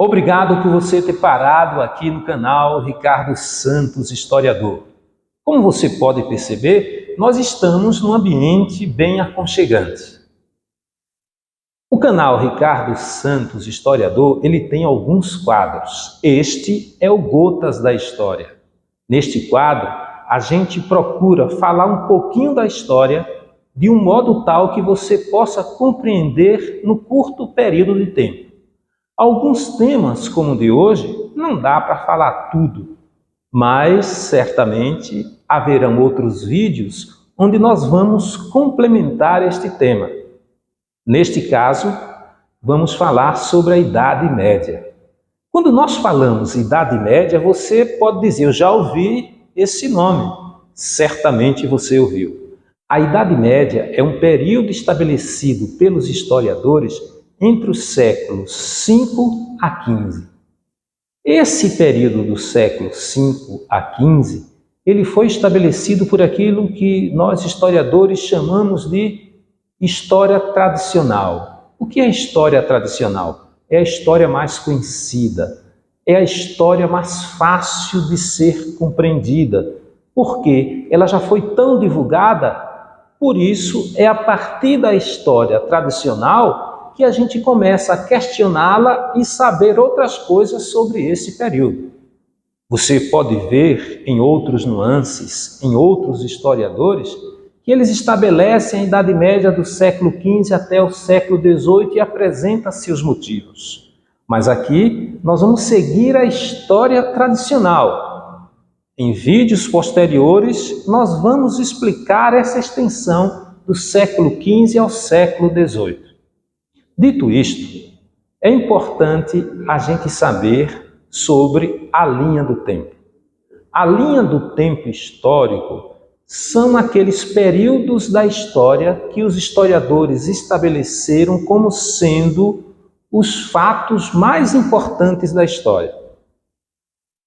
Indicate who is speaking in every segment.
Speaker 1: Obrigado por você ter parado aqui no canal Ricardo Santos Historiador. Como você pode perceber, nós estamos num ambiente bem aconchegante. O canal Ricardo Santos Historiador, ele tem alguns quadros. Este é o Gotas da História. Neste quadro, a gente procura falar um pouquinho da história de um modo tal que você possa compreender no curto período de tempo. Alguns temas, como o de hoje, não dá para falar tudo, mas certamente haverão outros vídeos onde nós vamos complementar este tema. Neste caso, vamos falar sobre a Idade Média. Quando nós falamos Idade Média, você pode dizer, eu já ouvi esse nome. Certamente você ouviu. A Idade Média é um período estabelecido pelos historiadores entre os séculos 5 a 15. Esse período do século 5 a 15, ele foi estabelecido por aquilo que nós historiadores chamamos de história tradicional. O que é história tradicional? É a história mais conhecida, é a história mais fácil de ser compreendida, porque ela já foi tão divulgada, por isso é a partir da história tradicional que a gente começa a questioná-la e saber outras coisas sobre esse período. Você pode ver em outros nuances, em outros historiadores, que eles estabelecem a Idade Média do século XV até o século XVIII e apresentam seus motivos. Mas aqui nós vamos seguir a história tradicional. Em vídeos posteriores, nós vamos explicar essa extensão do século XV ao século XVIII. Dito isto, é importante a gente saber sobre a linha do tempo. A linha do tempo histórico são aqueles períodos da história que os historiadores estabeleceram como sendo os fatos mais importantes da história.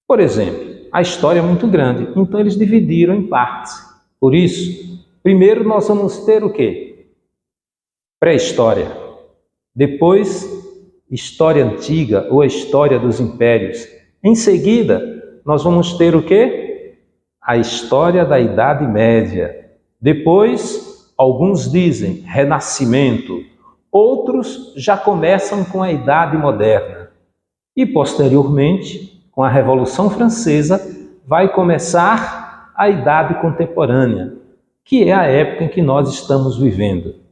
Speaker 1: Por exemplo, a história é muito grande, então eles dividiram em partes. Por isso, primeiro nós vamos ter o quê? Pré-história. Depois, história antiga ou a história dos impérios. Em seguida, nós vamos ter o quê? A história da Idade Média. Depois, alguns dizem Renascimento. Outros já começam com a Idade Moderna. E, posteriormente, com a Revolução Francesa, vai começar a Idade Contemporânea, que é a época em que nós estamos vivendo.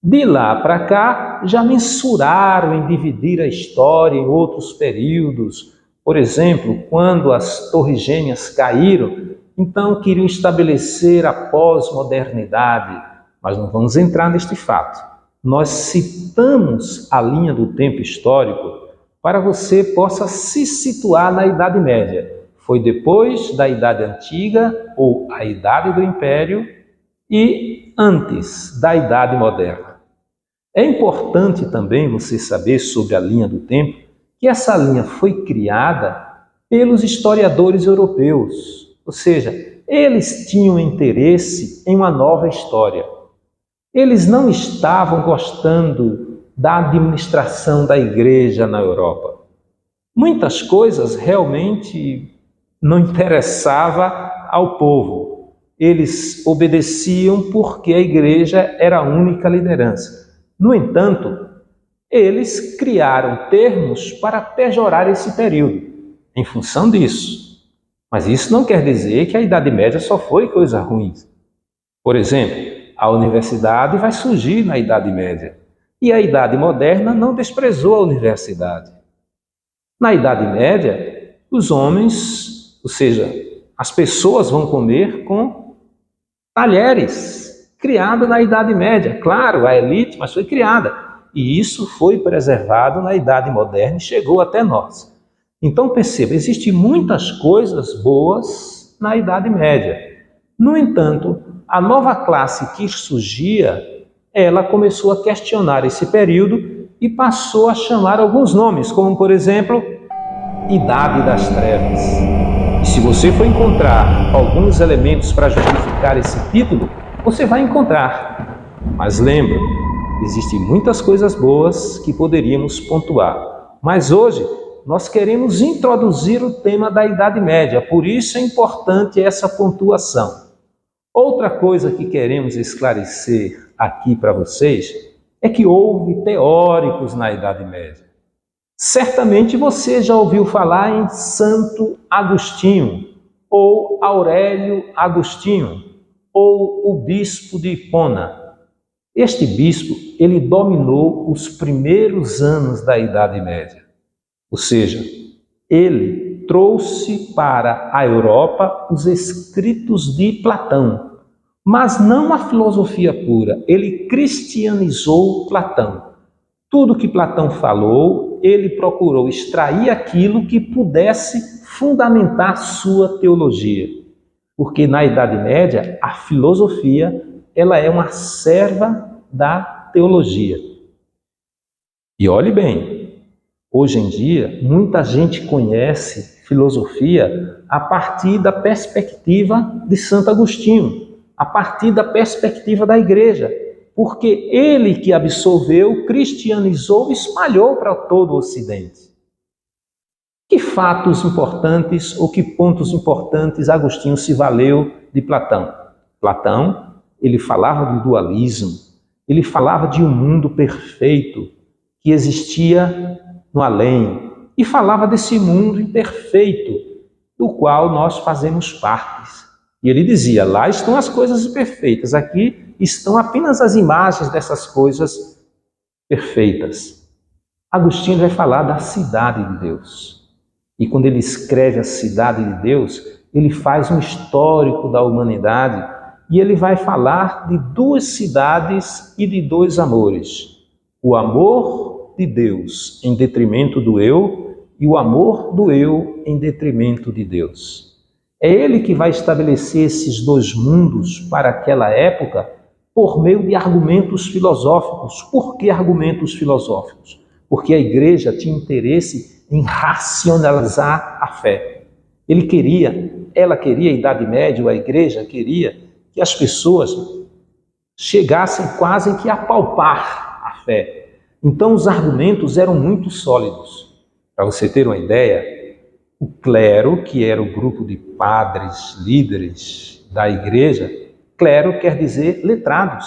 Speaker 1: De lá para cá, já mensuraram em dividir a história em outros períodos. Por exemplo, quando as Torres Gêmeas caíram, então queriam estabelecer a pós-modernidade. Mas não vamos entrar neste fato. Nós citamos a linha do tempo histórico para você possa se situar na Idade Média. Foi depois da Idade Antiga ou a Idade do Império e antes da Idade Moderna. É importante também você saber sobre a linha do tempo que essa linha foi criada pelos historiadores europeus, ou seja, eles tinham interesse em uma nova história. Eles não estavam gostando da administração da igreja na Europa. Muitas coisas realmente não interessavam ao povo. Eles obedeciam porque a igreja era a única liderança. No entanto, eles criaram termos para pejorar esse período, em função disso. Mas isso não quer dizer que a Idade Média só foi coisa ruim. Por exemplo, a universidade vai surgir na Idade Média, e a Idade Moderna não desprezou a universidade. Na Idade Média, os homens, ou seja, as pessoas vão comer com talheres, criada na Idade Média. Claro, a elite, mas foi criada. E isso foi preservado na Idade Moderna e chegou até nós. Então perceba, existem muitas coisas boas na Idade Média. No entanto, a nova classe que surgia, ela começou a questionar esse período e passou a chamar alguns nomes, como por exemplo, Idade das Trevas. E se você for encontrar alguns elementos para justificar esse título, você vai encontrar. Mas lembra, existem muitas coisas boas que poderíamos pontuar. Mas hoje nós queremos introduzir o tema da Idade Média, por isso é importante essa pontuação. Outra coisa que queremos esclarecer aqui para vocês é que houve teóricos na Idade Média. Certamente você já ouviu falar em Santo Agostinho, ou Aurélio Agostinho, ou o bispo de Hipona. Este bispo, ele dominou os primeiros anos da Idade Média. Ou seja, ele trouxe para a Europa os escritos de Platão, mas não a filosofia pura. Ele cristianizou Platão. Tudo que Platão falou, ele procurou extrair aquilo que pudesse fundamentar sua teologia. Porque na Idade Média, a filosofia, ela é uma serva da teologia. E olhe bem, hoje em dia, muita gente conhece filosofia a partir da perspectiva de Santo Agostinho, a partir da perspectiva da igreja, porque ele que absorveu, cristianizou e espalhou para todo o Ocidente. Que fatos importantes ou que pontos importantes Agostinho se valeu de Platão? Platão, ele falava do dualismo, ele falava de um mundo perfeito que existia no além e falava desse mundo imperfeito do qual nós fazemos parte. E ele dizia, lá estão as coisas perfeitas, aqui estão apenas as imagens dessas coisas perfeitas. Agostinho vai falar da cidade de Deus. E quando ele escreve a cidade de Deus, ele faz um histórico da humanidade e ele vai falar de duas cidades e de dois amores. O amor de Deus em detrimento do eu e o amor do eu em detrimento de Deus. É ele que vai estabelecer esses dois mundos para aquela época por meio de argumentos filosóficos. Por que argumentos filosóficos? Porque a igreja tinha interesse em racionalizar a fé. Ela queria, a Idade Média, a igreja queria que as pessoas chegassem quase que a palpar a fé. Então os argumentos eram muito sólidos. Para você ter uma ideia, o clero, que era o grupo de padres, líderes da igreja, clero quer dizer letrados.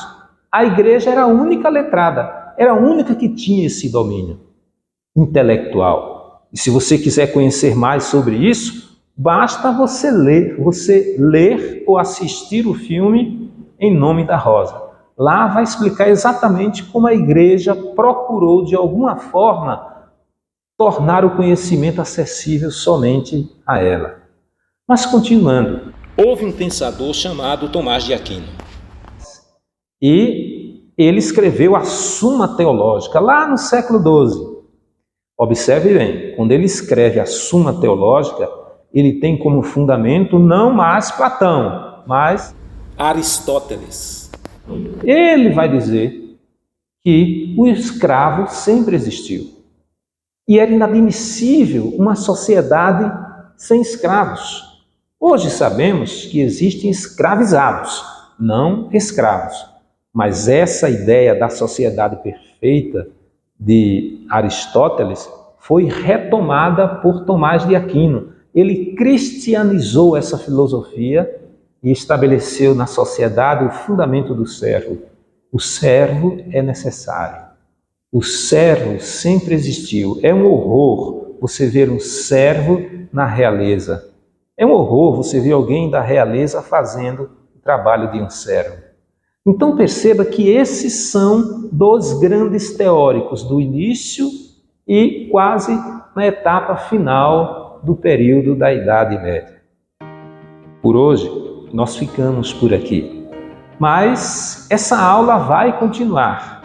Speaker 1: A igreja era a única letrada, era a única que tinha esse domínio intelectual. E se você quiser conhecer mais sobre isso, basta você ler ou assistir o filme Em Nome da Rosa. Lá vai explicar exatamente como a igreja procurou, de alguma forma, tornar o conhecimento acessível somente a ela. Mas continuando, houve um pensador chamado Tomás de Aquino. E ele escreveu a Suma Teológica, lá no século XII. Observe bem, quando ele escreve a Suma Teológica, ele tem como fundamento não mais Platão, mas Aristóteles. Ele vai dizer que o escravo sempre existiu. E era inadmissível uma sociedade sem escravos. Hoje sabemos que existem escravizados, não escravos. Mas essa ideia da sociedade perfeita de Aristóteles foi retomada por Tomás de Aquino. Ele cristianizou essa filosofia e estabeleceu na sociedade o fundamento do servo. O servo é necessário. O servo sempre existiu. É um horror você ver um servo na realeza. É um horror você ver alguém da realeza fazendo o trabalho de um servo. Então perceba que esses são dois grandes teóricos do início e quase na etapa final do período da Idade Média. Por hoje, nós ficamos por aqui. Mas essa aula vai continuar.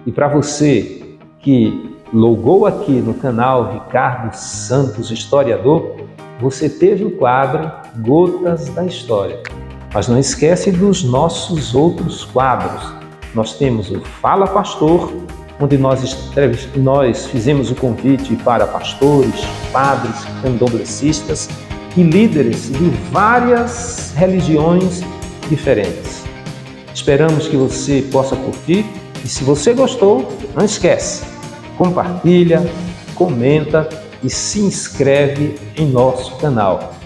Speaker 1: E para você que logou aqui no canal Ricardo Santos Historiador, você teve o quadro Gotas da História. Mas não esquece dos nossos outros quadros. Nós temos o Fala Pastor, onde nós fizemos o convite para pastores, padres, candomblecistas e líderes de várias religiões diferentes. Esperamos que você possa curtir e se você gostou, não esquece, compartilha, comenta e se inscreve em nosso canal.